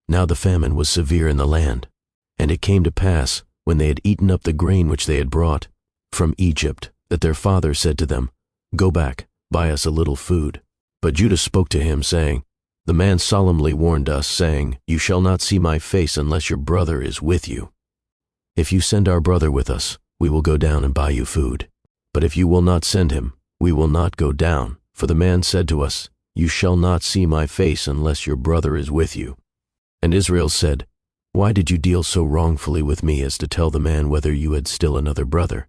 Now the famine was severe in the land. And it came to pass, when they had eaten up the grain which they had brought from Egypt, that their father said to them, Go back, buy us a little food. But Judah spoke to him, saying, The man solemnly warned us, saying, You shall not see my face unless your brother is with you. If you send our brother with us, we will go down and buy you food. But if you will not send him, we will not go down. For the man said to us, You shall not see my face unless your brother is with you. And Israel said, Why did you deal so wrongfully with me as to tell the man whether you had still another brother?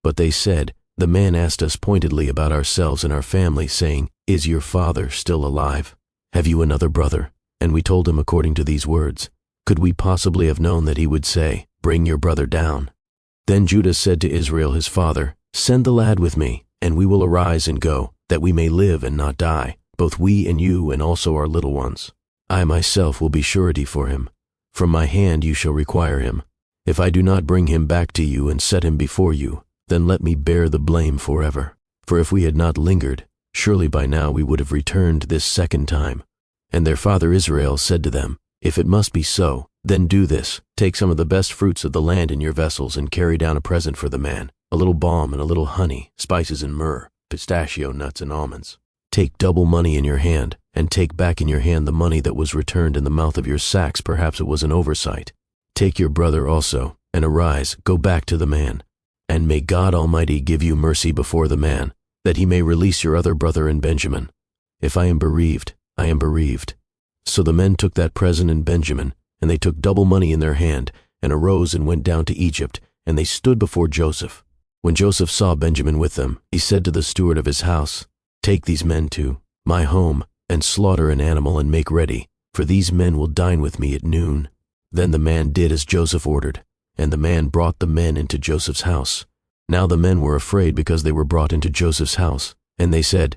But they said, The man asked us pointedly about ourselves and our family, saying, Is your father still alive? Have you another brother? And we told him according to these words. Could we possibly have known that he would say, Bring your brother down? Then Judah said to Israel his father, Send the lad with me, and we will arise and go, that we may live and not die, both we and you and also our little ones. I myself will be surety for him. From my hand you shall require him. If I do not bring him back to you and set him before you, then let me bear the blame forever. For if we had not lingered, surely by now we would have returned this second time. And their father Israel said to them, If it must be so, then do this. Take some of the best fruits of the land in your vessels and carry down a present for the man, a little balm and a little honey, spices and myrrh, pistachio nuts and almonds. Take double money in your hand, and take back in your hand the money that was returned in the mouth of your sacks. Perhaps it was an oversight. Take your brother also, and arise, go back to the man. And may God Almighty give you mercy before the man, that he may release your other brother in Benjamin. If I am bereaved, I am bereaved. So the men took that present in Benjamin, and they took double money in their hand, and arose and went down to Egypt, and they stood before Joseph. When Joseph saw Benjamin with them, he said to the steward of his house, Take these men to my home, and slaughter an animal and make ready, for these men will dine with me at noon. Then the man did as Joseph ordered, and the man brought the men into Joseph's house. Now the men were afraid because they were brought into Joseph's house, and they said,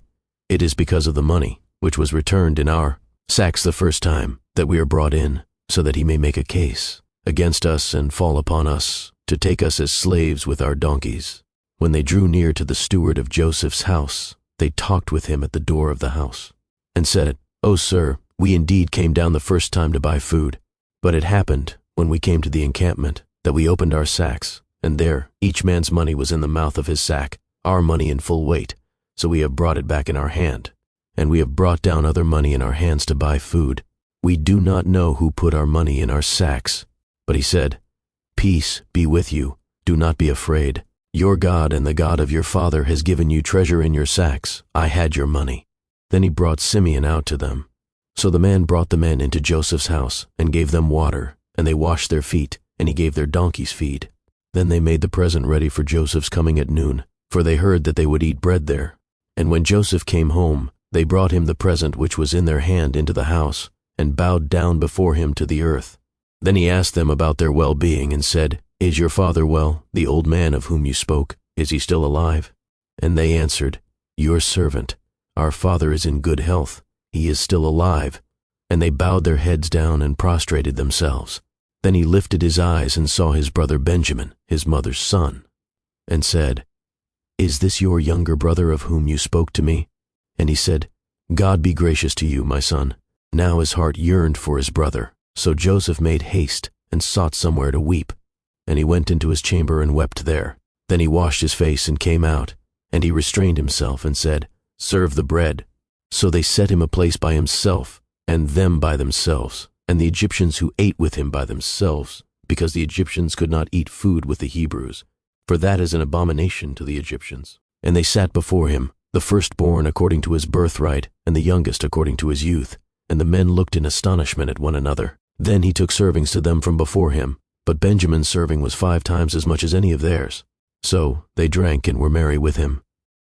It is because of the money, which was returned in our sacks the first time, that we are brought in, so that he may make a case against us and fall upon us, to take us as slaves with our donkeys. When they drew near to the steward of Joseph's house, they talked with him at the door of the house, and said, O sir, we indeed came down the first time to buy food. But it happened, when we came to the encampment, that we opened our sacks, and there each man's money was in the mouth of his sack, our money in full weight. So we have brought it back in our hand, and we have brought down other money in our hands to buy food. We do not know who put our money in our sacks. But he said, Peace be with you, do not be afraid. Your God and the God of your father has given you treasure in your sacks. I had your money. Then he brought Simeon out to them. So the man brought the men into Joseph's house, and gave them water, and they washed their feet, and he gave their donkeys feed. Then they made the present ready for Joseph's coming at noon, for they heard that they would eat bread there. And when Joseph came home, they brought him the present which was in their hand into the house, and bowed down before him to the earth. Then he asked them about their well-being, and said, Is your father well, the old man of whom you spoke? Is he still alive? And they answered, Your servant. Our father is in good health. He is still alive. And they bowed their heads down and prostrated themselves. Then he lifted his eyes and saw his brother Benjamin, his mother's son, and said, Is this your younger brother of whom you spoke to me? And he said, God be gracious to you, my son. Now his heart yearned for his brother. So Joseph made haste and sought somewhere to weep. And he went into his chamber and wept there. Then he washed his face and came out. And he restrained himself and said, Serve the bread. So they set him a place by himself, and them by themselves, and the Egyptians who ate with him by themselves, because the Egyptians could not eat food with the Hebrews, for that is an abomination to the Egyptians. And they sat before him, the firstborn according to his birthright, and the youngest according to his youth. And the men looked in astonishment at one another. Then he took servings to them from before him, but Benjamin's serving was 5 times as much as any of theirs. So they drank and were merry with him.